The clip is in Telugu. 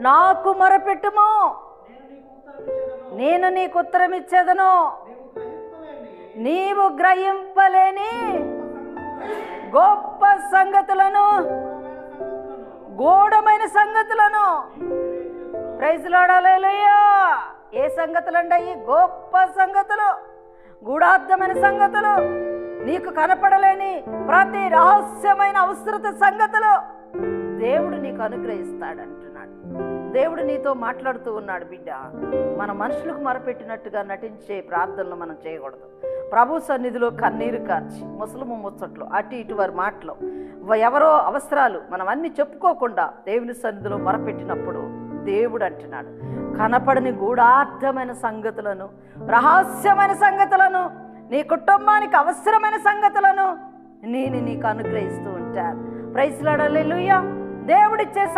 నాకు మొరపెట్టుము, నేను నీకు ఉత్తరం ఇచ్చేదను. నీవు గ్రహింపలేని గొప్ప సంగతులను, గూఢమైన సంగతులను. ప్రైజ్ లార్డ్, హల్లెలూయా. ఏ సంగతులండి? గొప్ప సంగతులు, గూఢార్థమైన సంగతులు, నీకు కనపడలేని ప్రతి రహస్యమైన అవసరత సంగతులు దేవుడు నీకు అనుగ్రహిస్తాడంటున్నాడు. దేవుడు నీతో మాట్లాడుతూ ఉన్నాడు. బిడ్డ, మన మనుషులకు మొరపెట్టినట్టుగా నటించే ప్రార్థనలు మనం చేయకూడదు. ప్రభు సన్నిధిలో కన్నీరు కార్చి ముసలము ముచ్చట్లు అటు ఇటు వారి మాటలు ఎవరో అవసరాలు మనం అన్ని చెప్పుకోకుండా దేవుని సన్నిధిలో మొరపెట్టినప్పుడు దేవుడు అంటున్నాడు, కనపడని గూఢార్థమైన సంగతులను, రహస్యమైన సంగతులను, నీ కుటుంబానికి అవసరమైన సంగతులను నేను నీకు అనుగ్రహిస్తూ ఉంటాను. ప్రైజ్ లార్డ్, హల్లెలూయా. దేవుడిచ్చే